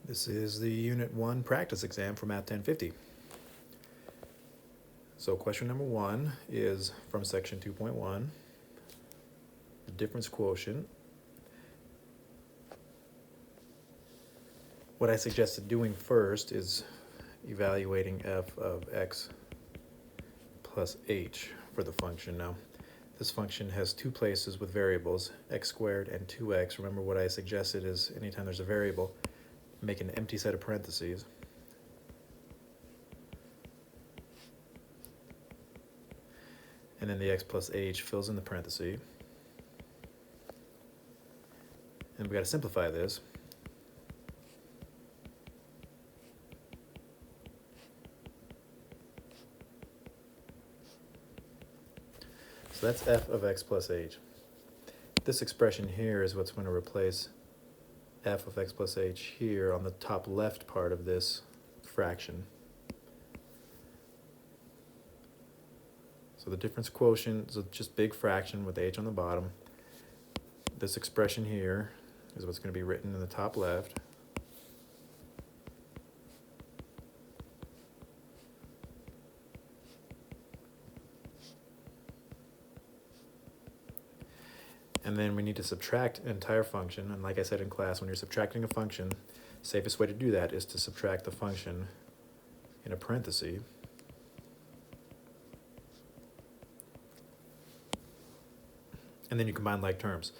This is the Unit 1 practice exam for Math 1050. So question number 1 is from section 2.1, the difference quotient. What I suggested doing first is evaluating f of x plus h for the function. Now, this function has two places with variables, x squared and 2x. Remember what I suggested is anytime there's a variable, make an empty set of parentheses. And then the x plus h fills in the parenthesis. And we got to simplify this. So that's f of x plus h. This expression here is what's going to replace f of x plus h here on the top left part of this fraction. So the difference quotient is just big fraction with h on the bottom. This expression here is what's going to be written in the top left. And then we need to subtract an entire function. And like I said in class, when you're subtracting a function, the safest way to do that is to subtract the function in a parenthesis. And then you combine like terms.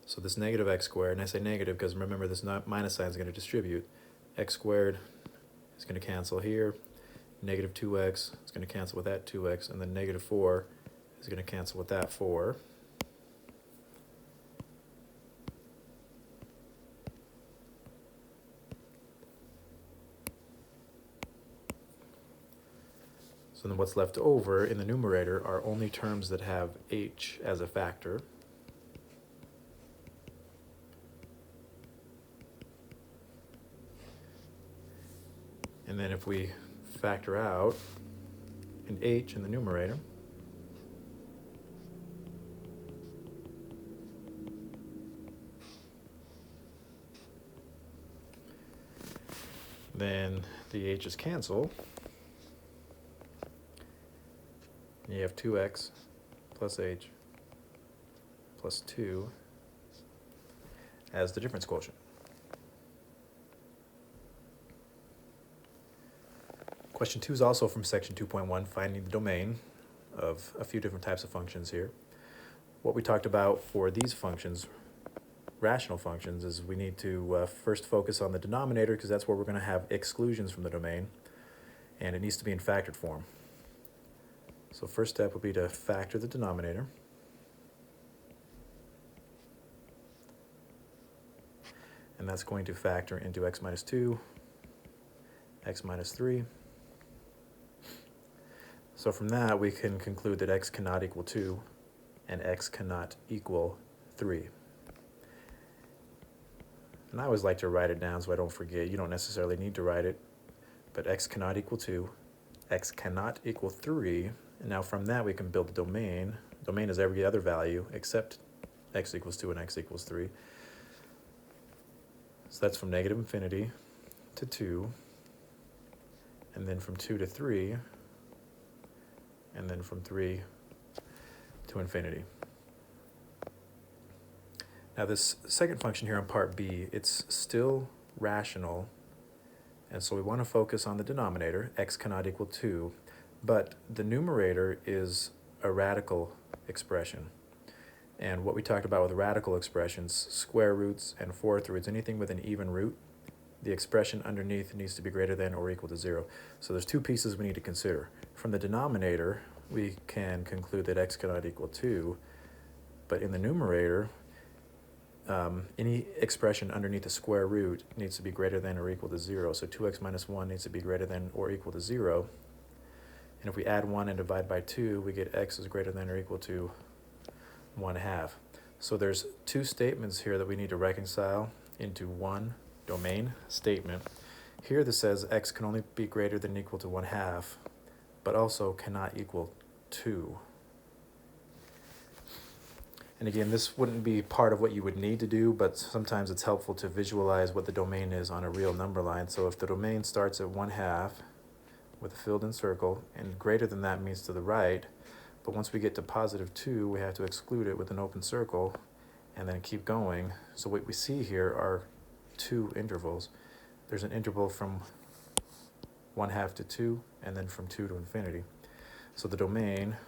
So this negative x squared, and I say negative because remember this minus sign is going to distribute. X squared is going to cancel here. Negative 2x is going to cancel with that 2x. And then negative 4 is going to cancel with that 4. So then what's left over in the numerator are only terms that have h as a factor. And then if we factor out an h in the numerator, then the h's cancel. You have 2x plus h plus 2 as the difference quotient. Question 2 is also from section 2.1, finding the domain of a few different types of functions here. What we talked about for these functions, rational functions, is we need to first focus on the denominator because that's where we're going to have exclusions from the domain, and it needs to be in factored form. So first step would be to factor the denominator. And that's going to factor into x minus 2, x minus 3. So from that, we can conclude that x cannot equal 2 and x cannot equal 3. And I always like to write it down so I don't forget. You don't necessarily need to write it, but x cannot equal 2, x cannot equal 3. And now from that, we can build the domain. Domain is every other value except x equals 2 and x equals 3. So that's from negative infinity to 2, and then from 2 to 3, and then from 3 to infinity. Now this second function here on part B, it's still rational, and so we want to focus on the denominator, x cannot equal 2, but the numerator is a radical expression. And what we talked about with radical expressions, square roots and fourth roots, anything with an even root, the expression underneath needs to be greater than or equal to 0. So there's two pieces we need to consider. From the denominator, we can conclude that x cannot equal 2, but in the numerator, any expression underneath the square root needs to be greater than or equal to 0. So 2x minus 1 needs to be greater than or equal to 0. And if we add 1 and divide by 2, we get x is greater than or equal to 1/2. So there's two statements here that we need to reconcile into one domain statement. Here this says x can only be greater than or equal to 1/2, but also cannot equal 2. And again, this wouldn't be part of what you would need to do, but sometimes it's helpful to visualize what the domain is on a real number line. So if the domain starts at 1/2 with a filled in circle, and greater than that means to the right, but once we get to +2, we have to exclude it with an open circle and then keep going. So what we see here are two intervals. There's an interval from 1/2 to 2, and then from 2 to infinity. So the domain,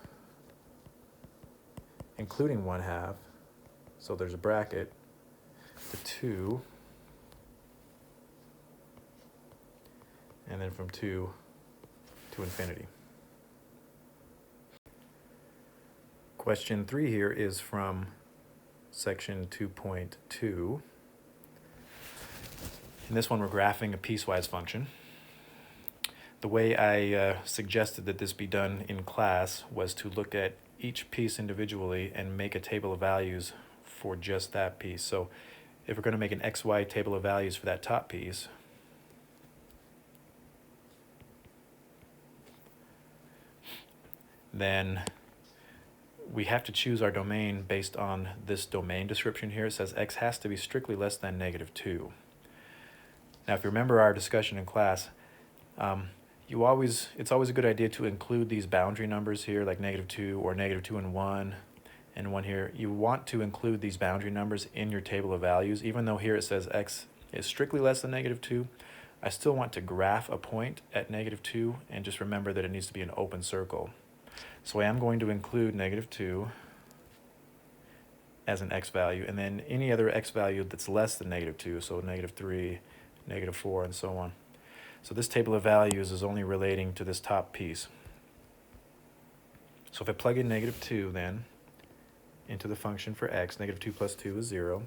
including 1/2, so there's a bracket, to 2, and then from 2 to infinity. Question 3 here is from section 2.2. In this one, we're graphing a piecewise function. The way I suggested that this be done in class was to look at each piece individually and make a table of values for just that piece. So if we're going to make an XY table of values for that top piece, then we have to choose our domain based on this domain description here. It says x has to be strictly less than -2. Now, if you remember our discussion in class, it's always a good idea to include these boundary numbers here, like -2 or -2 and 1 and 1 here. You want to include these boundary numbers in your table of values. Even though here it says x is strictly less than -2, I still want to graph a point at -2, and just remember that it needs to be an open circle. So I am going to include -2 as an x value, and then any other x value that's less than -2, so -3, -4, and so on. So this table of values is only relating to this top piece. So if I plug in -2 then into the function for x, -2 plus 2 is 0.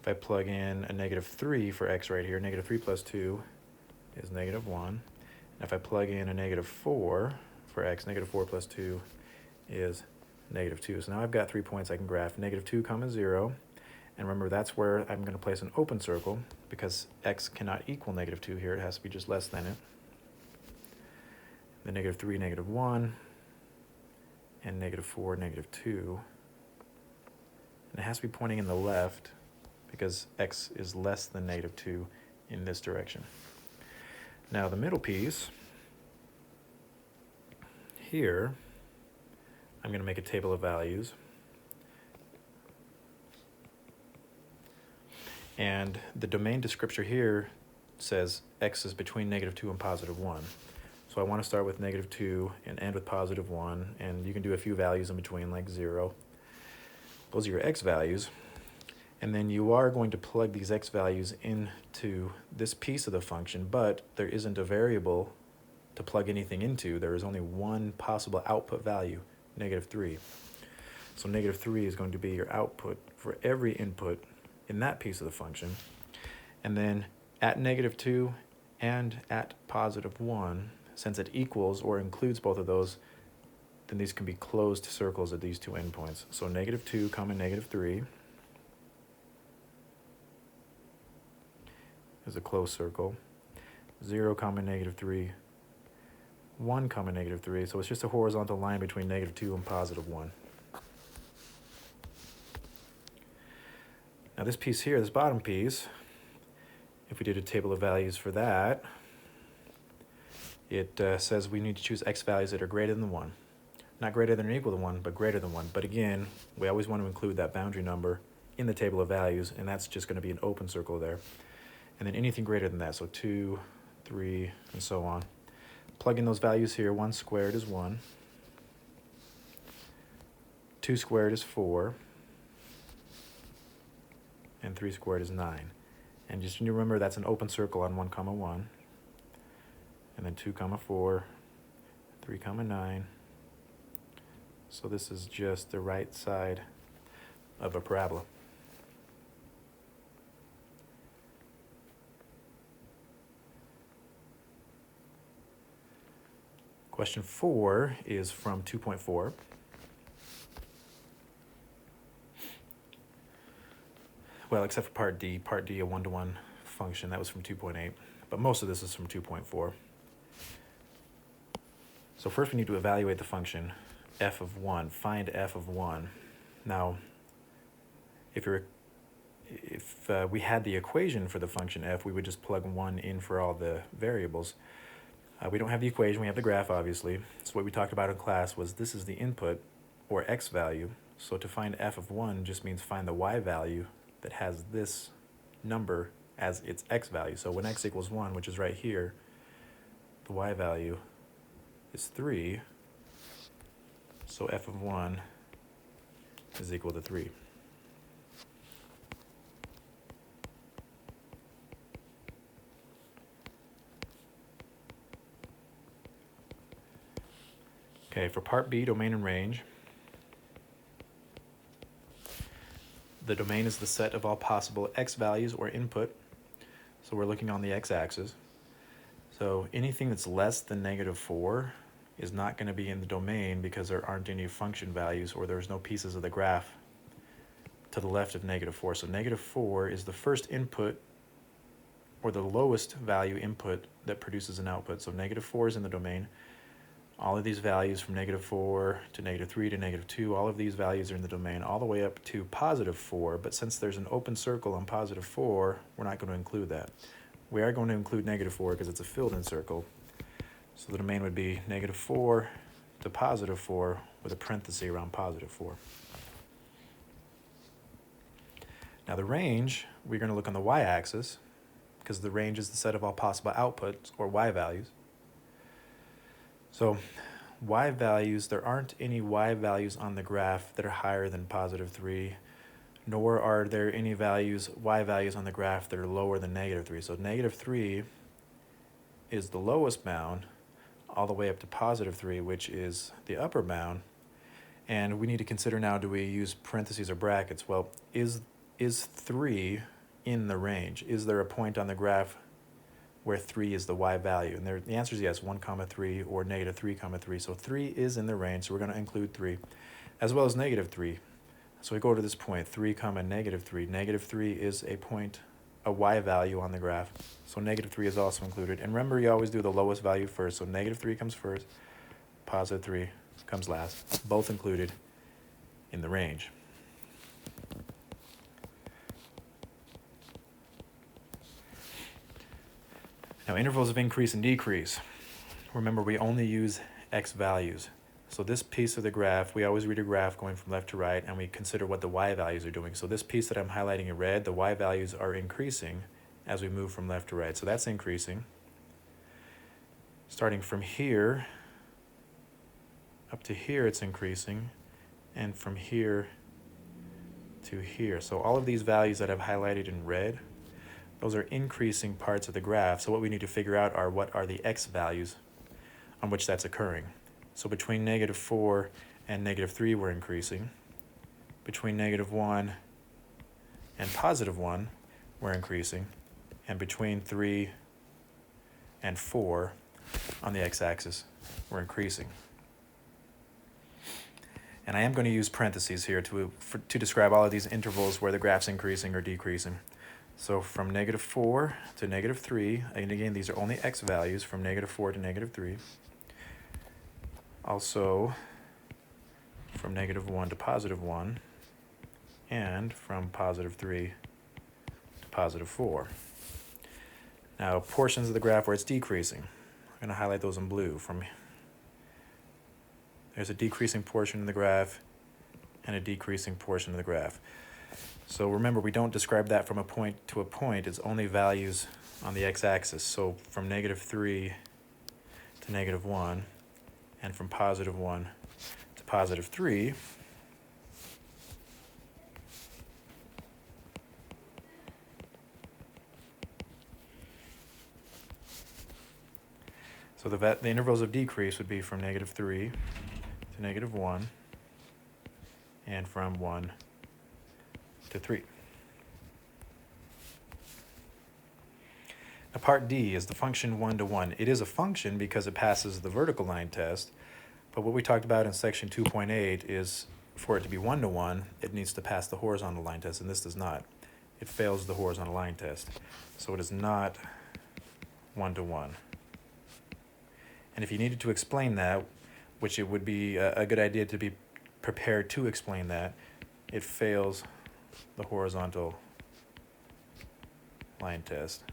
If I plug in a -3 for x right here, -3 plus 2 is -1. And if I plug in a -4 for x, -4 plus 2 is -2. So now I've got 3 points I can graph. -2, 0. And remember, that's where I'm going to place an open circle, because x cannot equal -2 here. It has to be just less than it. The -3, -1, and -4, -2. And it has to be pointing in the left, because x is less than -2 in this direction. Now the middle piece, here, I'm going to make a table of values. And the domain descriptor here says x is between -2 and +1. So I want to start with -2 and end with +1, and you can do a few values in between, like 0. Those are your x values. And then you are going to plug these x values into this piece of the function, but there isn't a variable to plug anything into. There is only one possible output value, -3. So -3 is going to be your output for every input in that piece of the function. And then at -2 and at +1, since it equals or includes both of those, then these can be closed circles at these two endpoints. So -2, -3 is a closed circle. 0, -3, 1, -3. So it's just a horizontal line between -2 and +1. Now this piece here, this bottom piece, if we did a table of values for that, it says we need to choose x values that are greater than 1. Not greater than or equal to 1, but greater than 1. But again, we always want to include that boundary number in the table of values, and that's just going to be an open circle there. And then anything greater than that, so 2, 3, and so on. Plug in those values here. 1 squared is 1. 2 squared is 4. And 3 squared is 9. And just remember, that's an open circle on 1, 1. And then 2, 4, 3, 9. So this is just the right side of a parabola. Question 4 is from 2.4. Well, except for part D, a one-to-one function, that was from 2.8, but most of this is from 2.4. So first we need to evaluate the function f of 1, find f of 1. Now, if we had the equation for the function f, we would just plug 1 in for all the variables. We don't have the equation, we have the graph, obviously. So what we talked about in class was this is the input, or x value. So to find f of 1 just means find the y value that has this number as its x value. So when x equals 1, which is right here, the y value is 3. So f of 1 is equal to 3. Okay, for part B, domain and range, the domain is the set of all possible x values or input. So we're looking on the x-axis. So anything that's less than -4 is not going to be in the domain because there aren't any function values or there's no pieces of the graph to the left of -4. So -4 is the first input or the lowest value input that produces an output. So -4 is in the domain. All of these values from -4 to -3 to -2, all of these values are in the domain all the way up to +4, but since there's an open circle on +4, we're not going to include that. We are going to include -4 because it's a filled-in circle. So the domain would be -4 to +4 with a parenthesis around +4. Now the range, we're going to look on the y-axis because the range is the set of all possible outputs or y values. So y values, there aren't any y values on the graph that are higher than +3, nor are there any y values on the graph that are lower than -3. So -3 is the lowest bound all the way up to +3, which is the upper bound. And we need to consider now, do we use parentheses or brackets? Well, is 3 in the range? Is there a point on the graph where 3 is the y value? And the answer is yes, 1, 3 or -3, 3. So 3 is in the range, so we're going to include 3, as well as -3. So we go to this point, 3, -3. -3 is a point, a y value on the graph. So -3 is also included. And remember, you always do the lowest value first. So -3 comes first, +3 comes last, both included in the range. Now, intervals of increase and decrease. Remember, we only use x values. So this piece of the graph, we always read a graph going from left to right, and we consider what the y values are doing. So this piece that I'm highlighting in red, the y values are increasing as we move from left to right. So that's increasing. Starting from here up to here, it's increasing, and from here to here. So all of these values that I've highlighted in red, those are increasing parts of the graph. So what we need to figure out are what are the x values on which that's occurring. So between -4 and -3, we're increasing. Between -1 and +1, we're increasing. And between 3 and 4 on the x-axis, we're increasing. And I am going to use parentheses here to describe all of these intervals where the graph's increasing or decreasing. So from -4 to -3, and again, these are only x values from -4 to -3. Also from -1 to +1, and from +3 to +4. Now, portions of the graph where it's decreasing, I'm going to highlight those in blue. There's a decreasing portion of the graph and a decreasing portion of the graph. So remember, we don't describe that from a point to a point. It's only values on the x-axis. So from -3 to -1, and from +1 to +3. So the intervals of decrease would be from -3 to -1, and from 1 to 3. Now part D is the function 1 to 1. It is a function because it passes the vertical line test, but what we talked about in section 2.8 is for it to be 1 to 1, it needs to pass the horizontal line test, and this does not. It fails the horizontal line test. So it is not 1 to 1. And if you needed to explain that, which it would be a good idea to be prepared to explain that, it fails the horizontal line test.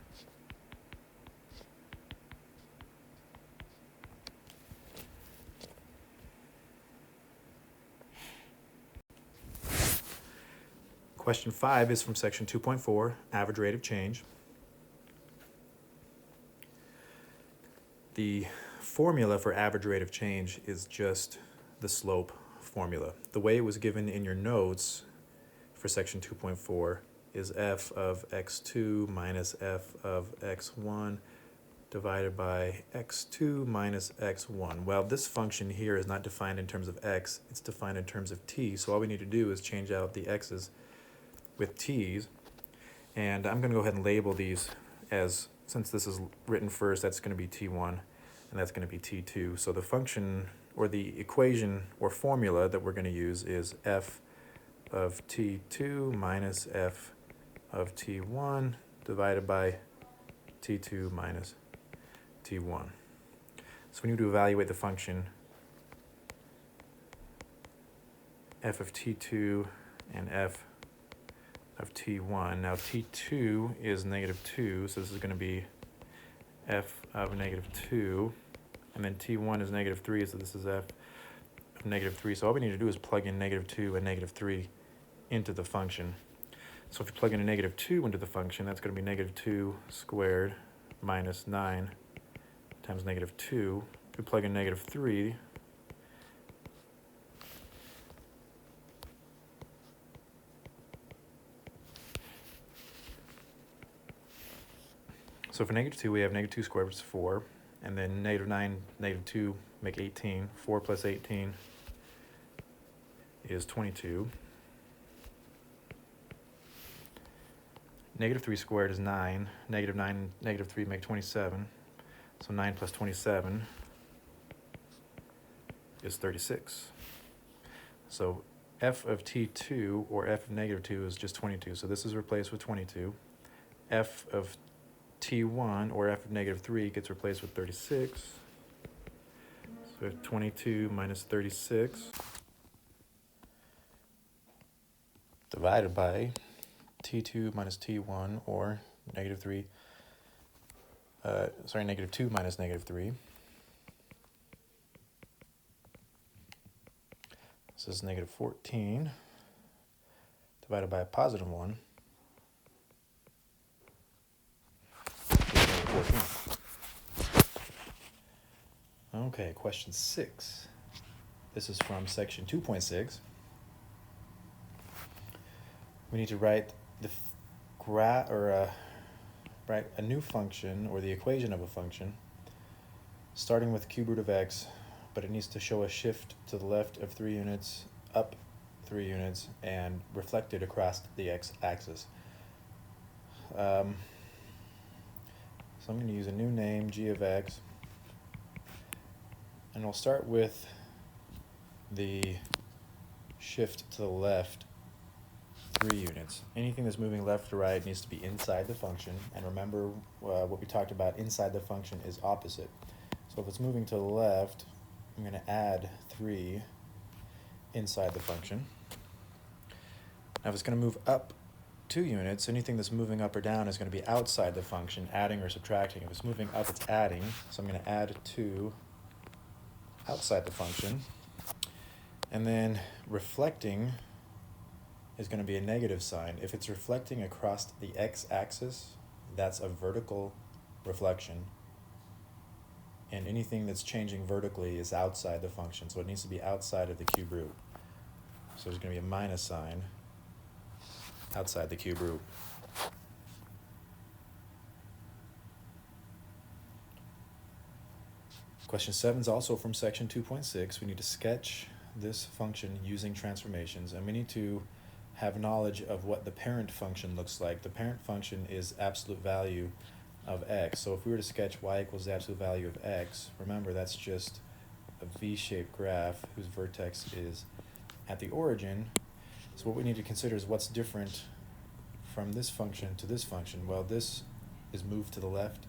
Question 5 is from section 2.4, average rate of change. The formula for average rate of change is just the slope formula. The way it was given in your notes for section 2.4 is f of x2 minus f of x1 divided by x2 minus x1. Well, this function here is not defined in terms of x, it's defined in terms of t, so all we need to do is change out the x's with t's, and I'm going to go ahead and label these as, since this is written first, that's going to be t1 and that's going to be t2. So the function or the equation or formula that we're going to use is f of t2 minus f of t1 divided by t2 minus t1. So we need to evaluate the function f of t2 and f of t1. Now t2 is negative 2, so this is going to be f of negative 2, and then t1 is negative 3, so this is f of negative 3. So all we need to do is plug in negative 2 and negative 3 into the function. So if you plug in a negative 2 into the function, that's going to be negative 2 squared minus 9 times negative 2. If we plug in negative 3, so for negative 2, we have negative 2 squared, which is 4. And then negative 9, negative 2 make 18. 4 plus 18 is 22. Negative 3 squared is 9. Negative 9, negative 3 make 27. So 9 plus 27 is 36. So f of t2, or f of negative 2, is just 22. So this is replaced with 22. F of t1, or f of negative 3, gets replaced with 36. So 22 minus 36 divided by t2 minus t1, or negative 3, negative 2 minus negative 3. This is negative 14 divided by a positive 1. Negative 14. Okay, question 6. This is from section 2.6. We need to write the write a new function, or the equation of a function, starting with cube root of x, but it needs to show a shift to the left of 3 units, up 3 units, and reflected across the x-axis. So I'm going to use a new name, g of x, and we'll start with the shift to the left 3 units. Anything that's moving left to right needs to be inside the function, and remember what we talked about, inside the function is opposite. So if it's moving to the left, I'm going to add 3 inside the function. Now if it's going to move up 2 units, anything that's moving up or down is going to be outside the function, adding or subtracting. If it's moving up, it's adding, so I'm going to add 2 outside the function. And then reflecting is going to be a negative sign. If it's reflecting across the x-axis, that's a vertical reflection. And anything that's changing vertically is outside the function, so it needs to be outside of the cube root. So there's going to be a minus sign outside the cube root. Question 7 is also from section 2.6. We need to sketch this function using transformations, and we need to have knowledge of what the parent function looks like. The parent function is absolute value of x. So if we were to sketch y equals the absolute value of x, remember that's just a v-shaped graph whose vertex is at the origin. So what we need to consider is what's different from this function to this function. Well, this is moved to the left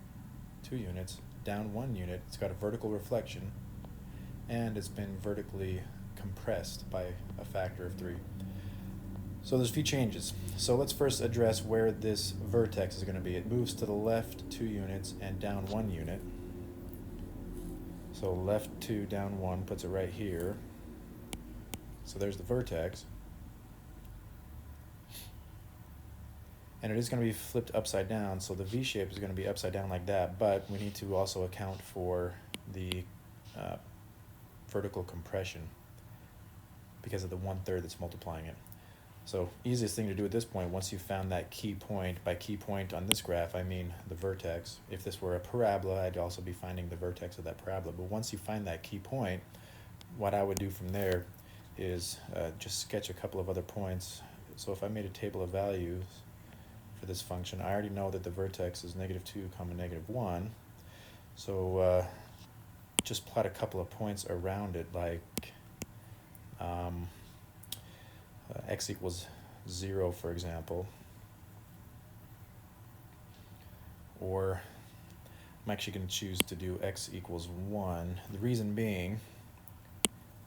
2 units, down 1 unit. It's got a vertical reflection, and it's been vertically compressed by a factor of 3. So there's a few changes. So let's first address where this vertex is going to be. It moves to the left 2 units and down 1 unit. So left 2, down 1 puts it right here. So there's the vertex. And it is going to be flipped upside down, so the V shape is going to be upside down like that, but we need to also account for the vertical compression because of the 1/3 that's multiplying it. So easiest thing to do at this point, once you've found that key point, by key point on this graph I mean the vertex. If this were a parabola, I'd also be finding the vertex of that parabola. But once you find that key point, what I would do from there is just sketch a couple of other points. So if I made a table of values for this function, I already know that the vertex is -2, -1. So just plot a couple of points around it, like x equals 0, for example. Or I'm actually going to choose to do x equals 1. The reason being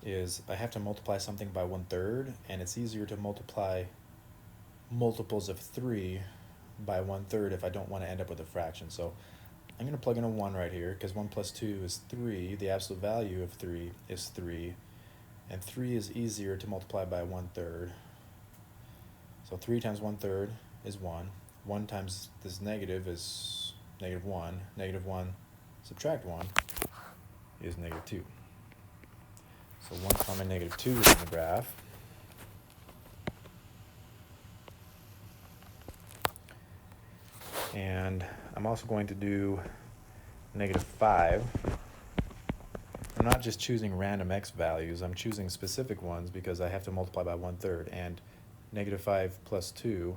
is I have to multiply something by 1/3, and it's easier to multiply multiples of 3 by 1/3 if I don't want to end up with a fraction. So I'm going to plug in a 1 right here, because 1 plus 2 is 3. The absolute value of 3 is 3. And 3 is easier to multiply by 1/3. So 3 times 1/3 is 1. 1 times this negative is -1. -1 subtract 1 is -2. So 1, -2 is in the graph. And I'm also going to do -5. I'm not just choosing random x values, I'm choosing specific ones because I have to multiply by 1/3, and -5 plus 2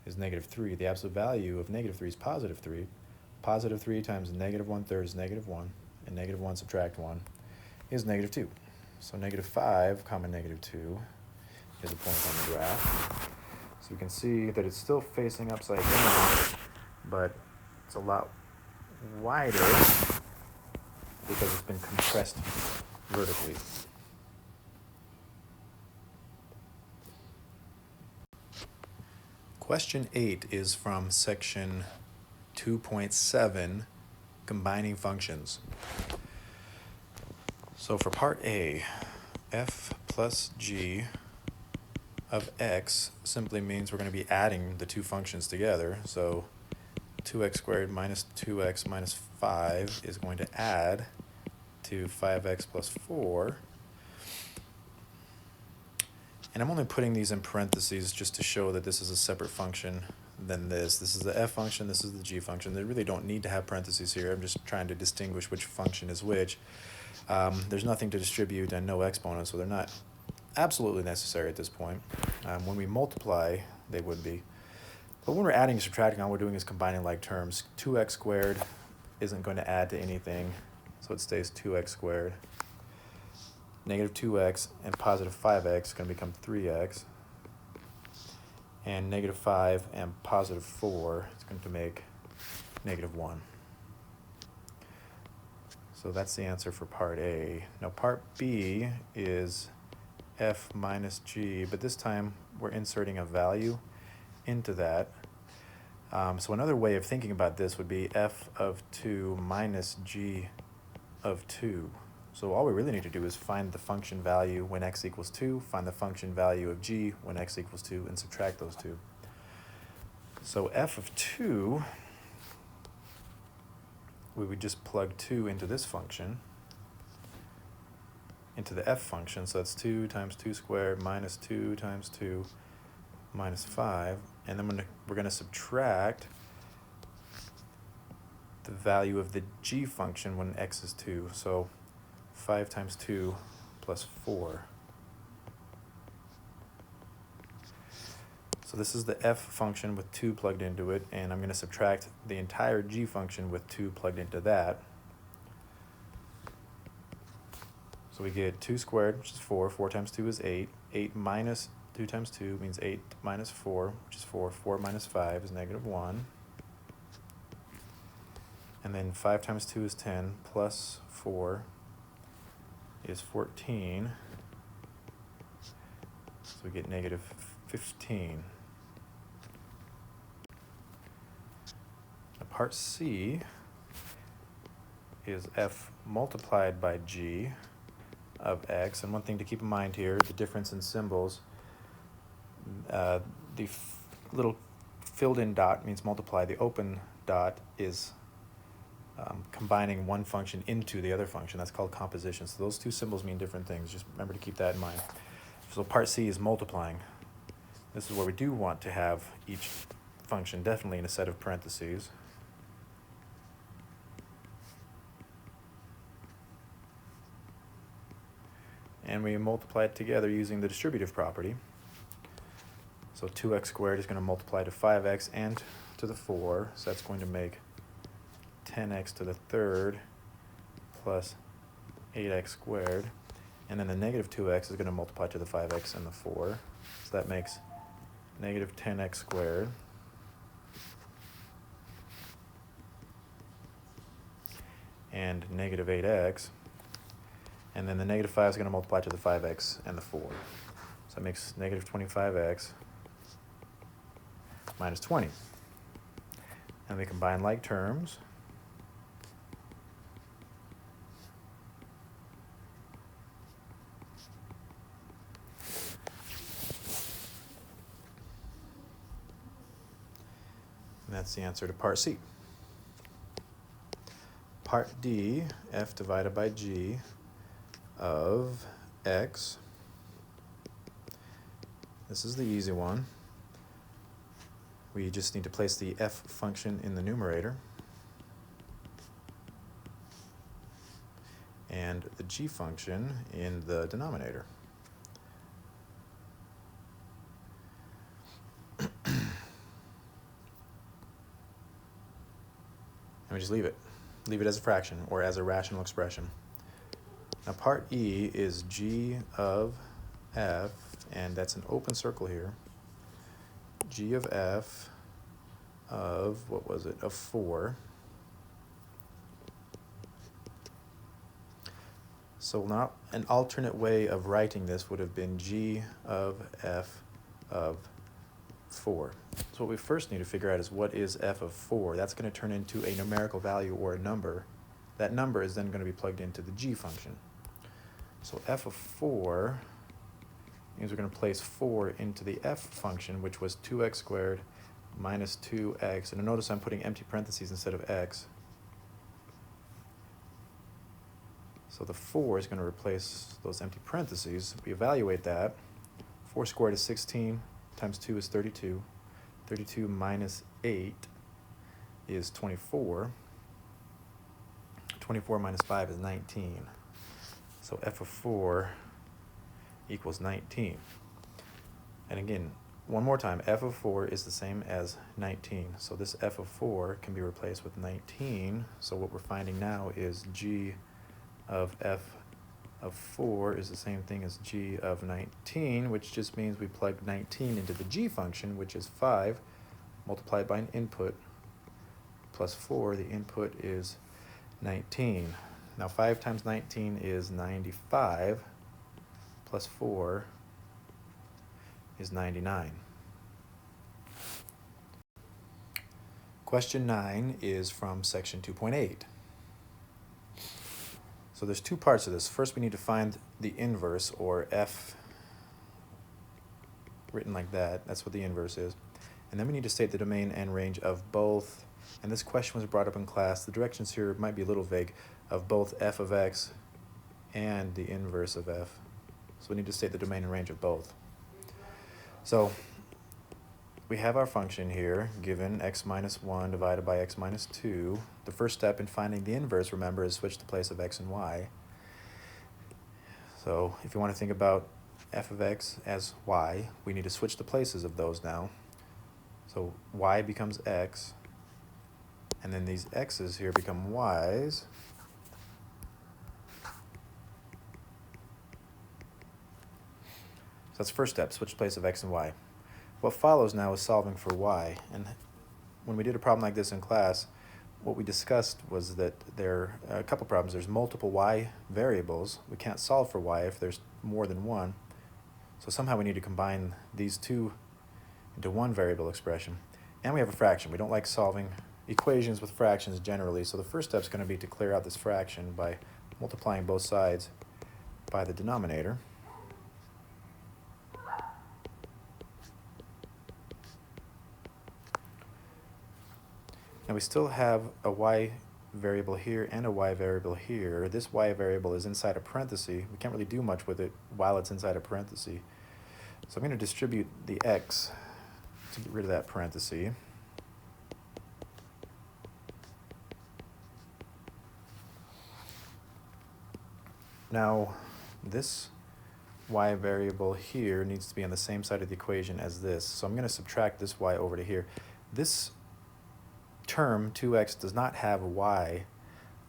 is -3. The absolute value of -3 is +3. +3 times -1/3 is -1, and -1 subtract 1 is -2. So -5, -2 is a point on the graph. So you can see that it's still facing upside down, but it's a lot wider because it's been compressed vertically. Question 8 is from section 2.7, combining functions. So for part A, f plus g of x simply means we're going to be adding the two functions together. So 2x squared minus 2x minus 5 is going to add to 5x plus 4. And I'm only putting these in parentheses just to show that this is a separate function than this. This is the f function, this is the g function. They really don't need to have parentheses here. I'm just trying to distinguish which function is which. There's nothing to distribute and no exponents, so they're not absolutely necessary at this point. When we multiply, they would be. But when we're adding and subtracting, all we're doing is combining like terms. 2x squared isn't going to add to anything, so it stays 2x squared. -2x and +5x is going to become 3x. And -5 and +4 is going to make -1. So that's the answer for part A. Now part B is f minus g, but this time we're inserting a value into that. So another way of thinking about this would be f of 2 minus g of 2. So all we really need to do is find the function value when x equals 2, find the function value of g when x equals 2, and subtract those two. So f of 2, we would just plug 2 into this function, into the f function. So that's 2 times 2 squared minus 2 times 2 minus 5. And then we're going to subtract the value of the g function when x is 2. So 5 times 2 plus 4. So this is the f function with 2 plugged into it, and I'm going to subtract the entire g function with 2 plugged into that. So we get 2 squared, which is 4. 4 times 2 is 8. 8 minus 2 times 2 means 8 minus 4, which is 4. 4 minus 5 is -1. And then 5 times 2 is 10, plus 4 is 14. So we get 15. Now part C is f multiplied by g of x. And one thing to keep in mind here, the difference in symbols, the little filled in dot means multiply. The open dot is combining one function into the other function. That's called composition. So those two symbols mean different things. Just remember to keep that in mind. So part C is multiplying. This is where we do want to have each function definitely in a set of parentheses. And we multiply it together using the distributive property. So 2x squared is going to multiply to 5x and to the 4. So that's going to make 10x to the third plus 8x squared. And then the negative 2x is going to multiply to the 5x and the 4. So that makes negative 10x squared and negative 8x. And then the negative 5 is going to multiply to the 5x and the 4. So that makes negative 25x minus 20. And we combine like terms. And that's the answer to part C. Part D, f divided by g of x. This is the easy one. We just need to place the f function in the numerator and the g function in the denominator. And we just leave it. Leave it as a fraction or as a rational expression. Now part E is g of f, and that's an open circle here. G of f of, what was it, of 4. So now an alternate way of writing this would have been g of f of 4. So what we first need to figure out is what is f of 4. That's going to turn into a numerical value or a number. That number is then going to be plugged into the g function. So f of 4 means we're going to place 4 into the f function, which was 2x squared minus 2x. And notice I'm putting empty parentheses instead of x. So the 4 is going to replace those empty parentheses. We evaluate that. 4 squared is 16 times 2 is 32. 32 minus 8 is 24. 24 minus 5 is 19. So f of 4 equals 19. And again, one more time, f of 4 is the same as 19. So this f of 4 can be replaced with 19. So what we're finding now is g of f of 4 is the same thing as g of 19, which just means we plug 19 into the g function, which is 5 multiplied by an input plus 4. The input is 19. Now 5 times 19 is 95, plus 4 is 99. Question 9 is from section 2.8. So there's two parts of this. First, we need to find the inverse, or f written like that. That's what the inverse is. And then we need to state the domain and range of both. And this question was brought up in class. The directions here might be a little vague, of both f of x and the inverse of f. So we need to state the domain and range of both. So we have our function here, given x minus 1 divided by x minus 2. The first step in finding the inverse, remember, is switch the place of x and y. So if you want to think about f of x as y, we need to switch the places of those now. So y becomes x, and then these x's here become y's. So that's the first step, switch the place of x and y. What follows now is solving for y. And when we did a problem like this in class, what we discussed was that there are a couple problems. There's multiple y variables. We can't solve for y if there's more than one. So somehow we need to combine these two into one variable expression. And we have a fraction. We don't like solving equations with fractions generally, so the first step is going to be to clear out this fraction by multiplying both sides by the denominator. Now we still have a y variable here and a y variable here. This y variable is inside a parenthesis. We can't really do much with it while it's inside a parenthesis. So I'm going to distribute the x to get rid of that parenthesis. Now, this y variable here needs to be on the same side of the equation as this. So I'm going to subtract this y over to here. This term, 2x, does not have a y,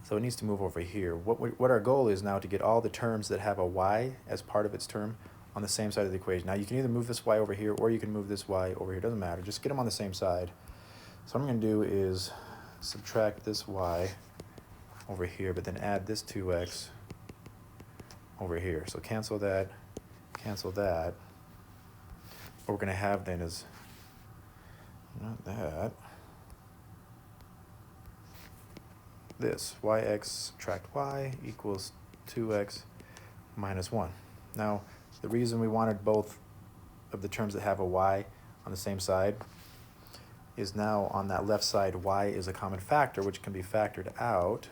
so it needs to move over here. What our goal is now to get all the terms that have a y as part of its term on the same side of the equation. Now, you can either move this y over here or you can move this y over here. Doesn't matter. Just get them on the same side. So what I'm going to do is subtract this y over here, but then add this 2x over here. So cancel that, cancel that. What we're going to have then is not that. This, yx subtract y equals 2x minus 1. Now, the reason we wanted both of the terms that have a y on the same side is now on that left side, y is a common factor, which can be factored out.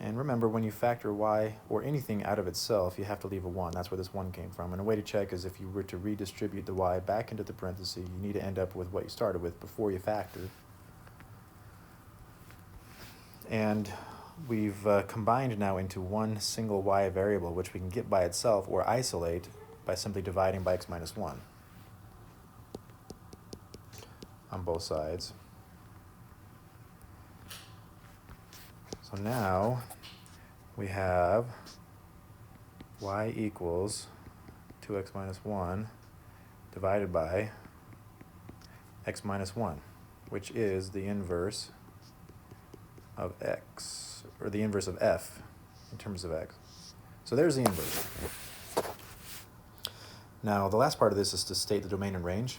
And remember, when you factor y or anything out of itself, you have to leave a 1. That's where this 1 came from. And a way to check is if you were to redistribute the y back into the parenthesis, you need to end up with what you started with before you factored. And we've combined now into one single y variable, which we can get by itself or isolate by simply dividing by x minus 1 on both sides. So now we have y equals 2x minus 1 divided by x minus 1, which is the inverse of x, or the inverse of f in terms of x. So there's the inverse. Now the last part of this is to state the domain and range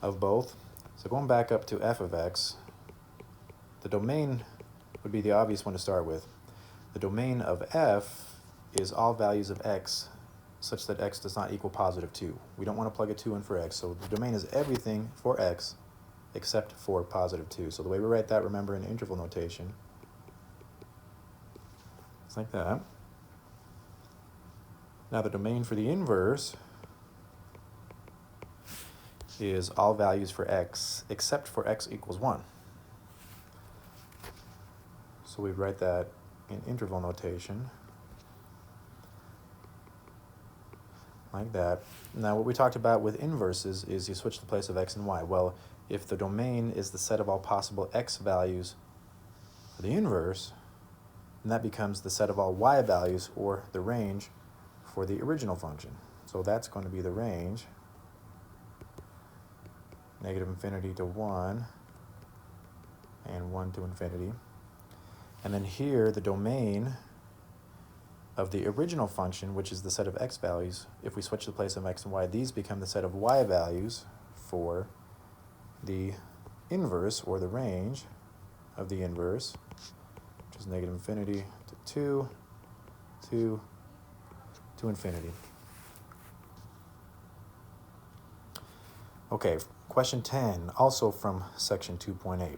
of both. So going back up to f of x, the domain would be the obvious one to start with. The domain of f is all values of x such that x does not equal positive 2. We don't want to plug a 2 in for x, so the domain is everything for x except for positive 2. So the way we write that, remember, in interval notation, it's like that. Now the domain for the inverse is all values for x except for x equals 1. So we write that in interval notation like that. Now what we talked about with inverses is you switch the place of x and y. Well, if the domain is the set of all possible x values for the inverse, then that becomes the set of all y values, or the range, for the original function. So that's going to be the range, negative infinity to 1, and 1 to infinity. And then here, the domain of the original function, which is the set of x values, if we switch the place of x and y, these become the set of y values for the inverse, or the range of the inverse, which is negative infinity to 2 to infinity. Okay, question 10, also from section 2.8.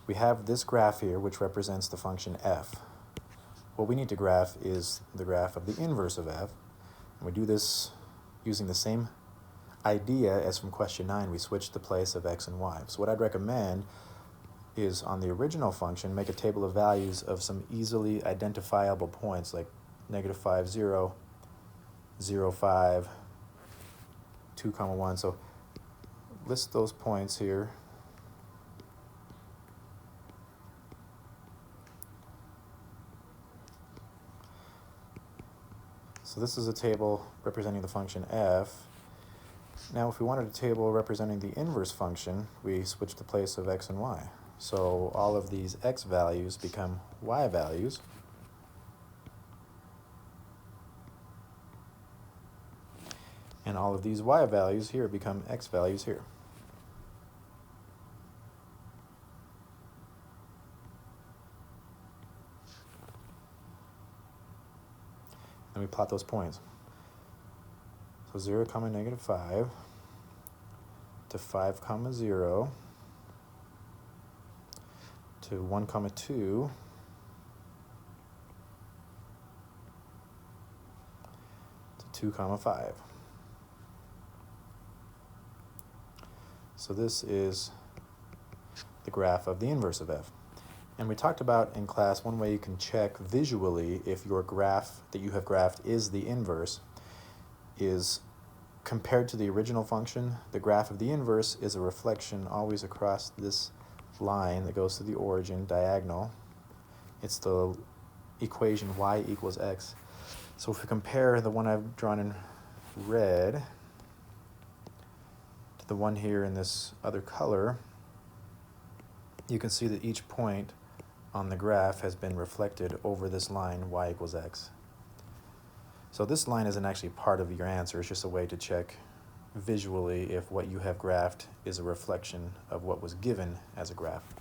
We have this graph here, which represents the function f. What we need to graph is the graph of the inverse of f. And we do this using the same idea as from question 9. We switch the place of x and y. So what I'd recommend is, on the original function, make a table of values of some easily identifiable points, like negative 5, 0, 0, 5, 2, 1. So list those points here. So this is a table representing the function f. Now if we wanted a table representing the inverse function, we switch the place of x and y. So all of these x values become y values. And all of these y values here become x values here. And we plot those points. So 0, -5 to 5, 0 to 1, 2 to 2, 5. So this is the graph of the inverse of f. And we talked about in class one way you can check visually if your graph that you have graphed is the inverse is compared to the original function. The graph of the inverse is a reflection always across this line that goes to the origin diagonal. It's the equation y equals x. So if we compare the one I've drawn in red to the one here in this other color, you can see that each point on the graph has been reflected over this line y equals x. So this line isn't actually part of your answer, it's just a way to check visually if what you have graphed is a reflection of what was given as a graph.